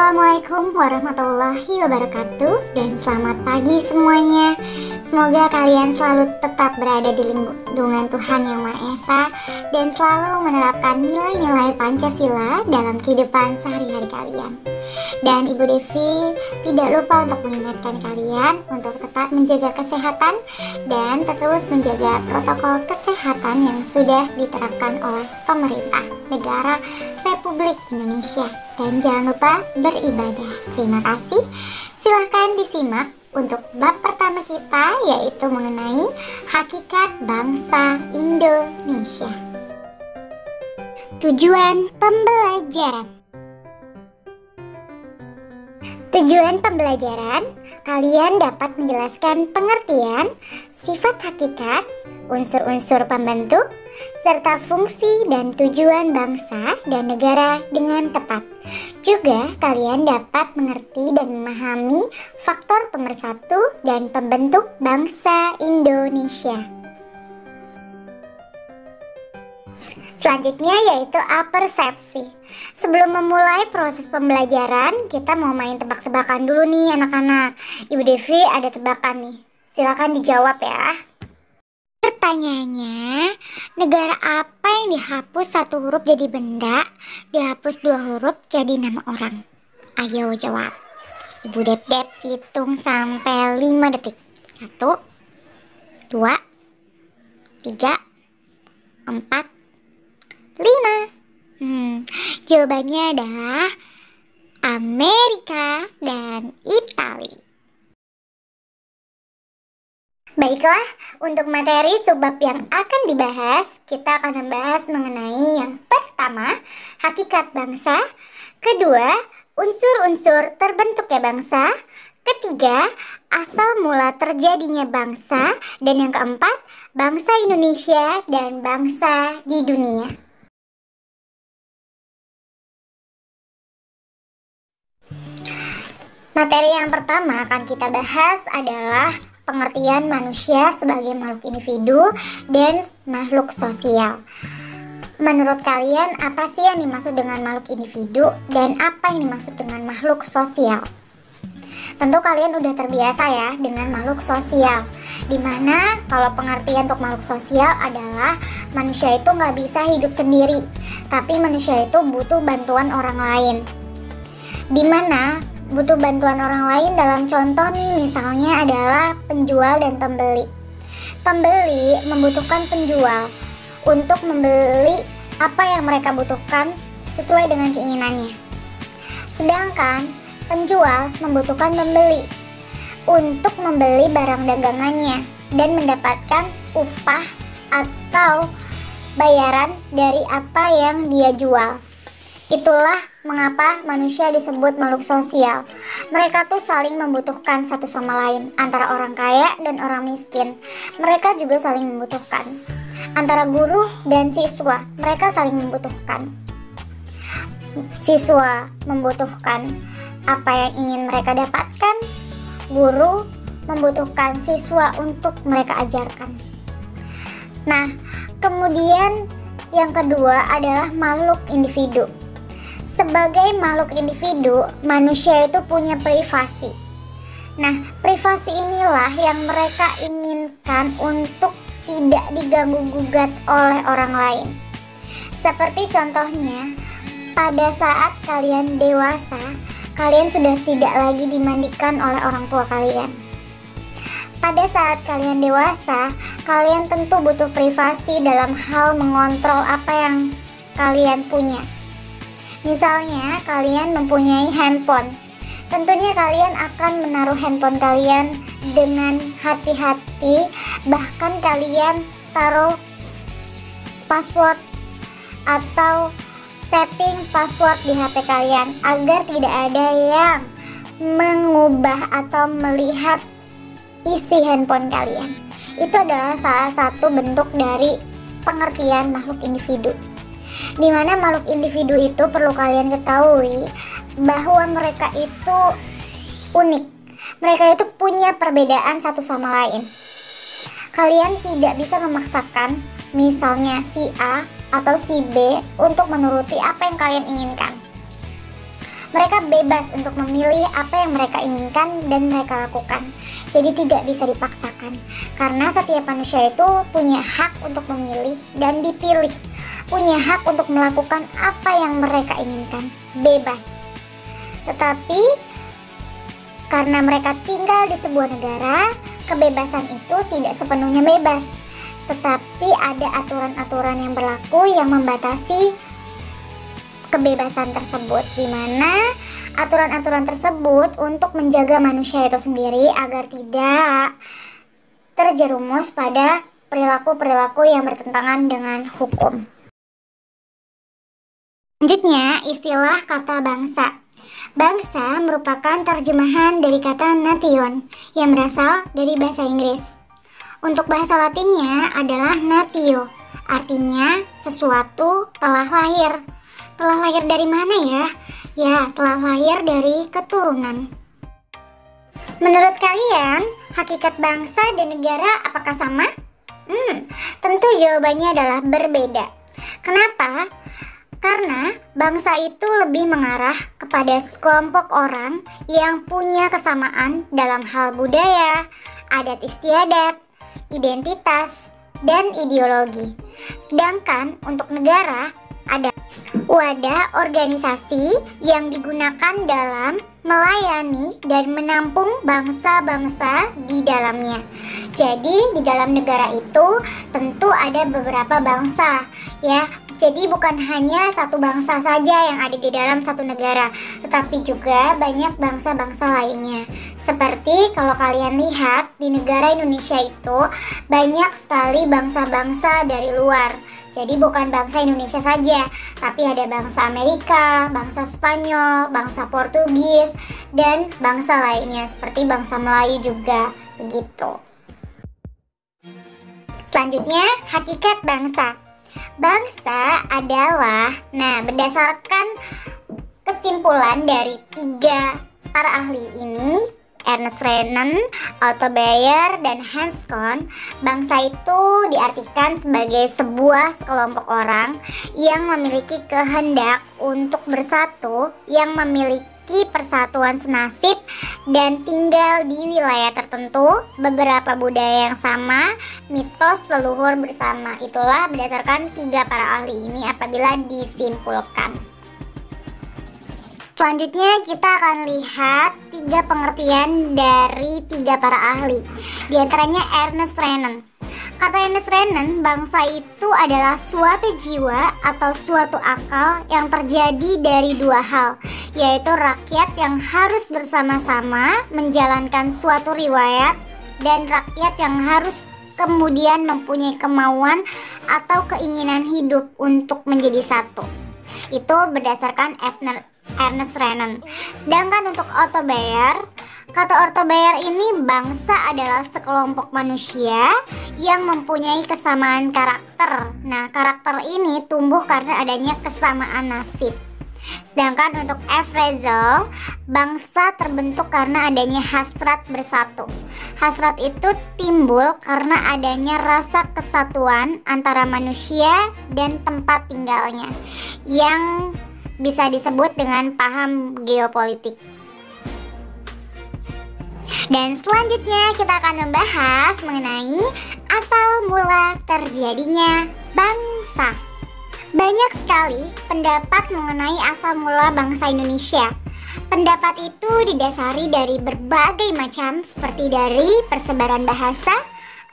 Assalamualaikum warahmatullahi wabarakatuh dan selamat pagi semuanya. Semoga kalian selalu tetap berada di lindungan Tuhan Yang Maha Esa dan selalu menerapkan nilai-nilai Pancasila dalam kehidupan sehari-hari kalian. Dan Ibu Devi tidak lupa untuk mengingatkan kalian untuk tetap menjaga kesehatan dan terus menjaga protokol kesehatan yang sudah diterapkan oleh pemerintah negara Republik Indonesia. Dan jangan lupa beribadah. Terima kasih. Silahkan disimak untuk bab pertama kita, yaitu mengenai hakikat bangsa Indonesia. Tujuan pembelajaran. Tujuan pembelajaran, kalian dapat menjelaskan pengertian, sifat hakikat, unsur-unsur pembentuk, serta fungsi dan tujuan bangsa dan negara dengan tepat. Juga kalian dapat mengerti dan memahami faktor pemersatu dan pembentuk bangsa Indonesia. Selanjutnya yaitu apersepsi. Sebelum memulai proses pembelajaran, kita mau main tebak-tebakan dulu nih anak-anak. Ibu Devi ada tebakan nih, silakan dijawab ya. Pertanyaannya, negara apa yang dihapus satu huruf jadi benda, dihapus dua huruf jadi nama orang? Ayo jawab. Ibu Dep-Dep hitung sampai 5 detik. 1, 2, 3, 4, 5. Jawabannya adalah Amerika dan Italia. Baiklah, untuk materi subbab yang akan dibahas, kita akan membahas mengenai yang pertama, hakikat bangsa, kedua, unsur-unsur terbentuknya bangsa, ketiga, asal mula terjadinya bangsa, dan yang keempat, bangsa Indonesia dan bangsa di dunia. Materi yang pertama akan kita bahas adalah pengertian manusia sebagai makhluk individu dan makhluk sosial. Menurut kalian, apa sih yang dimaksud dengan makhluk individu dan apa yang dimaksud dengan makhluk sosial? Tentu kalian udah terbiasa ya dengan makhluk sosial, dimana kalau pengertian untuk makhluk sosial adalah manusia itu nggak bisa hidup sendiri, tapi manusia itu butuh bantuan orang lain. Dimana butuh bantuan orang lain dalam contoh nih, misalnya adalah penjual dan pembeli. Pembeli membutuhkan penjual untuk membeli apa yang mereka butuhkan sesuai dengan keinginannya. Sedangkan penjual membutuhkan pembeli untuk membeli barang dagangannya dan mendapatkan upah atau bayaran dari apa yang dia jual. Itulah mengapa manusia disebut makhluk sosial. Mereka tuh saling membutuhkan satu sama lain, antara orang kaya dan orang miskin. Mereka juga saling membutuhkan. Antara guru dan siswa, mereka saling membutuhkan. Siswa membutuhkan apa yang ingin mereka dapatkan, guru membutuhkan siswa untuk mereka ajarkan. Nah, kemudian yang kedua adalah makhluk individu. Sebagai makhluk individu, manusia itu punya privasi. Nah, privasi inilah yang mereka inginkan untuk tidak diganggu-gugat oleh orang lain. Seperti contohnya, pada saat kalian dewasa, kalian sudah tidak lagi dimandikan oleh orang tua kalian. Pada saat kalian dewasa, kalian tentu butuh privasi dalam hal mengontrol apa yang kalian punya. Misalnya kalian mempunyai handphone, tentunya kalian akan menaruh handphone kalian dengan hati-hati, bahkan kalian taruh password atau setting password di HP kalian agar tidak ada yang mengubah atau melihat isi handphone kalian. Itu adalah salah satu bentuk dari pengertian makhluk individu. Di mana makhluk individu itu perlu kalian ketahui bahwa mereka itu unik. Mereka itu punya perbedaan satu sama lain. Kalian tidak bisa memaksakan misalnya si A atau si B untuk menuruti apa yang kalian inginkan. Mereka bebas untuk memilih apa yang mereka inginkan dan mereka lakukan. Jadi tidak bisa dipaksakan. Karena setiap manusia itu punya hak untuk memilih dan dipilih. Punya hak untuk melakukan apa yang mereka inginkan. Bebas. Tetapi karena mereka tinggal di sebuah negara, kebebasan itu tidak sepenuhnya bebas. Tetapi ada aturan-aturan yang berlaku yang membatasi kebebasan tersebut, di mana aturan-aturan tersebut untuk menjaga manusia itu sendiri agar tidak terjerumus pada perilaku-perilaku yang bertentangan dengan hukum. Selanjutnya, istilah kata bangsa. Bangsa merupakan terjemahan dari kata nation yang berasal dari bahasa Inggris. Untuk bahasa Latinnya adalah natio, artinya sesuatu telah lahir. Telah lahir dari mana ya? Ya, telah lahir dari keturunan. Menurut kalian, hakikat bangsa dan negara apakah sama? Tentu jawabannya adalah berbeda. Kenapa? Karena bangsa itu lebih mengarah kepada sekelompok orang yang punya kesamaan dalam hal budaya, adat istiadat, identitas, dan ideologi. Sedangkan untuk negara ada wadah organisasi yang digunakan dalam melayani dan menampung bangsa-bangsa di dalamnya. Jadi di dalam negara itu tentu ada beberapa bangsa ya. Jadi bukan hanya satu bangsa saja yang ada di dalam satu negara, tetapi juga banyak bangsa-bangsa lainnya. Seperti kalau kalian lihat di negara Indonesia itu banyak sekali bangsa-bangsa dari luar. Jadi bukan bangsa Indonesia saja, tapi ada bangsa Amerika, bangsa Spanyol, bangsa Portugis, dan bangsa lainnya seperti bangsa Melayu juga, begitu. Selanjutnya, hakikat bangsa. Bangsa adalah, berdasarkan kesimpulan dari 3 para ahli ini, Ernest Renan, Otto Bayer, dan Hans Kohn, bangsa itu diartikan sebagai sebuah sekelompok orang yang memiliki kehendak untuk bersatu, yang memiliki persatuan senasib dan tinggal di wilayah tertentu, beberapa budaya yang sama, mitos leluhur bersama. Itulah berdasarkan 3 para ahli ini apabila disimpulkan. Selanjutnya kita akan lihat 3 pengertian dari 3 para ahli. Di antaranya Ernest Renan. Kata Ernest Renan, bangsa itu adalah suatu jiwa atau suatu akal yang terjadi dari 2 hal, yaitu rakyat yang harus bersama-sama menjalankan suatu riwayat dan rakyat yang harus kemudian mempunyai kemauan atau keinginan hidup untuk menjadi satu. Itu berdasarkan Ernest Renan. Sedangkan untuk Otto Bayer, kata Otto Bayer ini bangsa adalah sekelompok manusia yang mempunyai kesamaan karakter. Nah, karakter ini tumbuh karena adanya kesamaan nasib. Sedangkan untuk F. Rezel, bangsa terbentuk karena adanya hasrat bersatu. Hasrat itu timbul karena adanya rasa kesatuan antara manusia dan tempat tinggalnya, yang bisa disebut dengan paham geopolitik. Dan selanjutnya kita akan membahas mengenai asal mula terjadinya bangsa. Banyak sekali pendapat mengenai asal mula bangsa Indonesia. Pendapat itu didasari dari berbagai macam, seperti dari persebaran bahasa,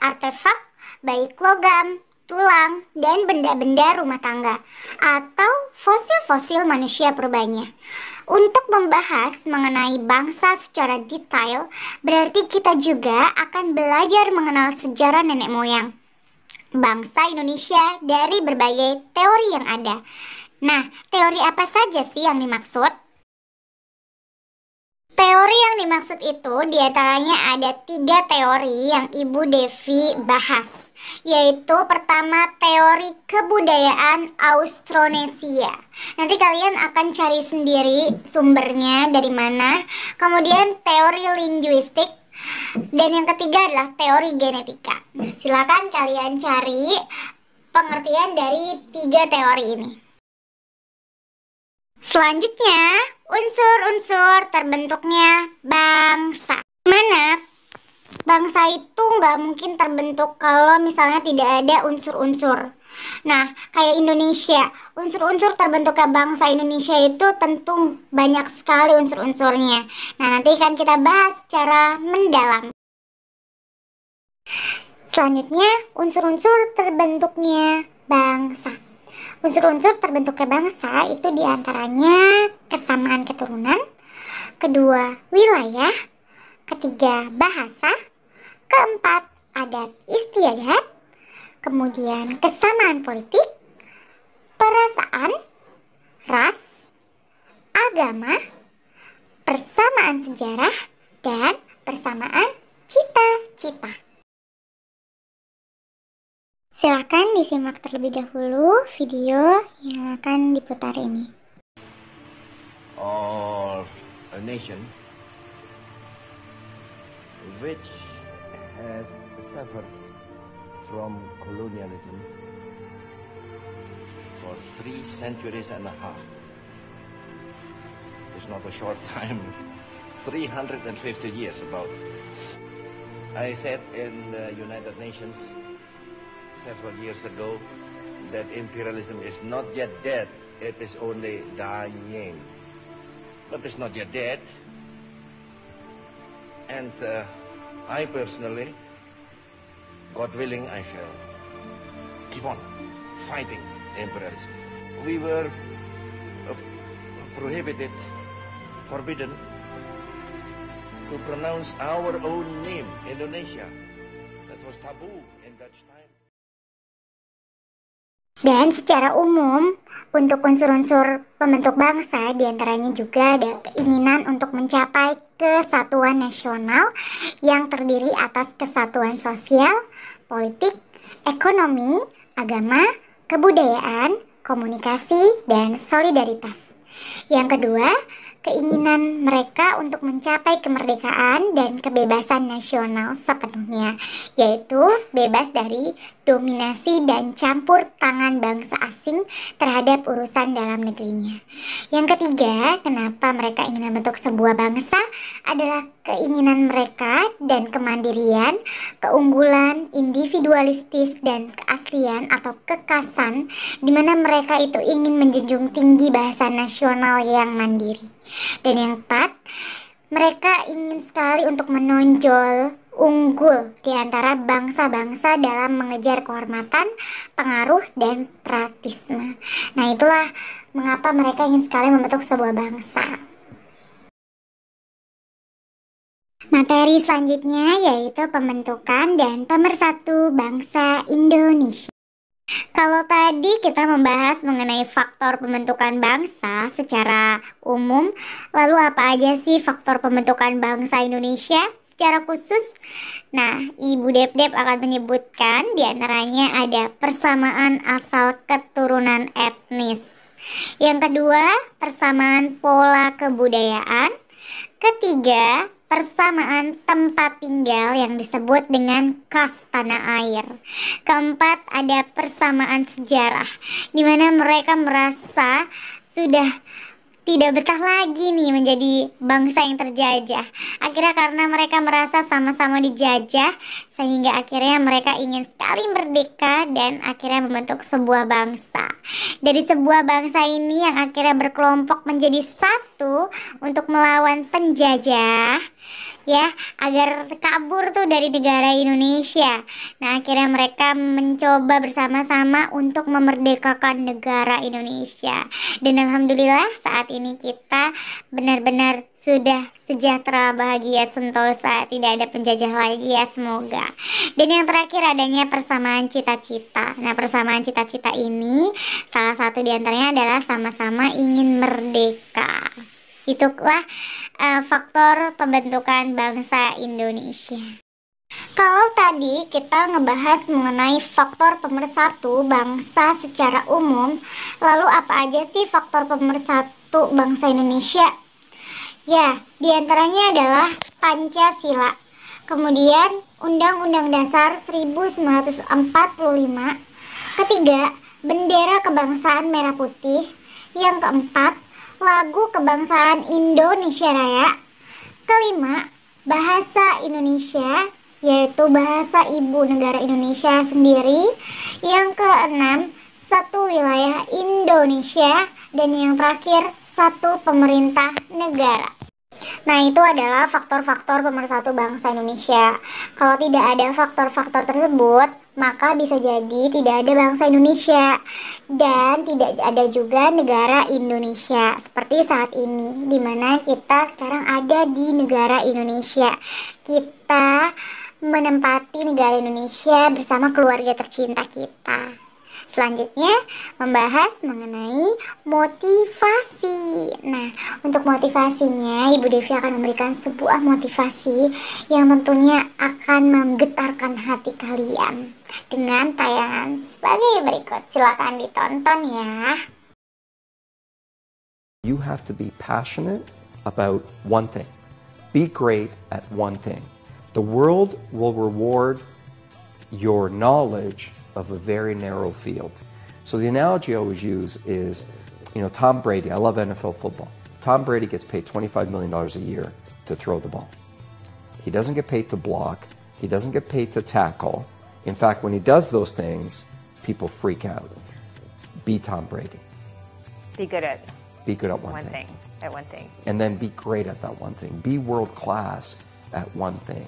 artefak, baik logam, tulang, dan benda-benda rumah tangga, atau fosil-fosil manusia purbanya. Untuk membahas mengenai bangsa secara detail, berarti kita juga akan belajar mengenal sejarah nenek moyang bangsa Indonesia dari berbagai teori yang ada. Nah, teori apa saja sih yang dimaksud? Teori yang dimaksud itu diantaranya ada 3 teori yang Ibu Devi bahas, yaitu pertama teori kebudayaan Austronesia. Nanti kalian akan cari sendiri sumbernya dari mana. Kemudian teori linguistik, dan yang ketiga adalah teori genetika. Nah, silakan kalian cari pengertian dari 3 teori ini. Selanjutnya, unsur-unsur terbentuknya bangsa. Mana bangsa itu nggak mungkin terbentuk kalau misalnya tidak ada unsur-unsur. Nah, kayak Indonesia, unsur-unsur terbentuknya bangsa Indonesia itu tentu banyak sekali unsur-unsurnya. Nah, nanti akan kita bahas secara mendalam. Selanjutnya, unsur-unsur terbentuknya bangsa. Unsur-unsur terbentuknya bangsa itu diantaranya kesamaan keturunan, kedua wilayah, ketiga bahasa, keempat adat istiadat, kemudian kesamaan politik, perasaan, ras, agama, persamaan sejarah, dan persamaan cita-cita. Silakan disimak terlebih dahulu video yang akan diputar ini. Or a nation which has suffered from colonialism for 3 centuries and a half. It's not a short time, 350 years about. I said in the United Nations several years ago that imperialism is not yet dead, it is only dying. But it's not yet dead. And I personally, God willing, I shall keep on fighting imperialism. We were prohibited, forbidden to pronounce our own name, Indonesia. That was taboo in Dutch time. Dan secara umum, untuk unsur-unsur pembentuk bangsa diantaranya juga ada keinginan untuk mencapai kesatuan nasional yang terdiri atas kesatuan sosial, politik, ekonomi, agama, kebudayaan, komunikasi, dan solidaritas. Yang kedua, keinginan mereka untuk mencapai kemerdekaan dan kebebasan nasional sepenuhnya, yaitu bebas dari dominasi dan campur tangan bangsa asing terhadap urusan dalam negerinya. Yang ketiga, kenapa mereka ingin membentuk sebuah bangsa adalah keinginan mereka dan kemandirian, keunggulan, individualistis, dan keaslian atau kekasan, di mana mereka itu ingin menjunjung tinggi bahasa nasional yang mandiri. Dan yang keempat, mereka ingin sekali untuk menonjol unggul di antara bangsa-bangsa dalam mengejar kehormatan, pengaruh, dan praktisme. Nah, itulah mengapa mereka ingin sekali membentuk sebuah bangsa. Materi selanjutnya yaitu pembentukan dan pemersatu bangsa Indonesia. Kalau tadi kita membahas mengenai faktor pembentukan bangsa secara umum, lalu apa aja sih faktor pembentukan bangsa Indonesia secara khusus? Nah, Ibu Dep-Dep akan menyebutkan diantaranya ada persamaan asal keturunan etnis. Yang kedua, persamaan pola kebudayaan. Ketiga, persamaan tempat tinggal yang disebut dengan khas tanah air. Keempat, ada persamaan sejarah, di mana mereka merasa sudah tidak betah lagi nih menjadi bangsa yang terjajah. Akhirnya karena mereka merasa sama-sama dijajah, sehingga akhirnya mereka ingin sekali merdeka dan akhirnya membentuk sebuah bangsa. Dari sebuah bangsa ini yang akhirnya berkelompok menjadi satu untuk melawan penjajah, ya, agar kabur tuh dari negara Indonesia. Nah, akhirnya mereka mencoba bersama-sama untuk memerdekakan negara Indonesia. Dan alhamdulillah saat ini kita benar-benar sudah sejahtera, bahagia, sentosa, tidak ada penjajah lagi ya, semoga. Dan yang terakhir adanya persamaan cita-cita. Nah, persamaan cita-cita ini salah satu diantaranya adalah sama-sama ingin merdeka. Itulah faktor pembentukan bangsa Indonesia. Kalau tadi kita ngebahas mengenai faktor pemersatu bangsa secara umum, lalu apa aja sih faktor pemersatu bangsa Indonesia? Ya, diantaranya adalah Pancasila, kemudian Undang-Undang Dasar 1945, ketiga, bendera kebangsaan merah putih, yang keempat, lagu kebangsaan Indonesia Raya. Kelima, bahasa Indonesia, yaitu bahasa ibu negara Indonesia sendiri. Yang keenam, satu wilayah Indonesia. Dan yang terakhir, satu pemerintah negara. Nah, itu adalah faktor-faktor pemersatu bangsa Indonesia. Kalau tidak ada faktor-faktor tersebut, maka bisa jadi tidak ada bangsa Indonesia dan tidak ada juga negara Indonesia. Seperti saat ini, di mana kita sekarang ada di negara Indonesia. Kita menempati negara Indonesia bersama keluarga tercinta kita. Selanjutnya, membahas mengenai motivasi. Nah, untuk motivasinya, Ibu Devi akan memberikan sebuah motivasi yang tentunya akan menggetarkan hati kalian dengan tayangan sebagai berikut. Silakan ditonton ya. You have to be passionate about one thing. Be great at one thing. The world will reward your knowledge of a very narrow field. So the analogy I always use is, Tom Brady. I love NFL football. Tom Brady gets paid $25 million a year to throw the ball. He doesn't get paid to block. He doesn't get paid to tackle. In fact, when he does those things, people freak out. Be Tom Brady. Be good at one thing. At one thing. And then be great at that one thing. Be world class at one thing.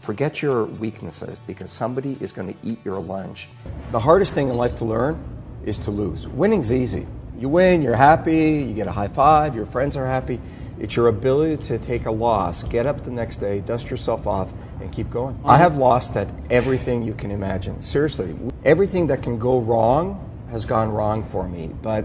Forget your weaknesses, because somebody is going to eat your lunch. The hardest thing in life to learn is to lose. Winning's easy. You win, you're happy, you get a high five, your friends are happy. It's your ability to take a loss, get up the next day, dust yourself off, and keep going. I have lost at everything you can imagine. Seriously, everything that can go wrong has gone wrong for me, but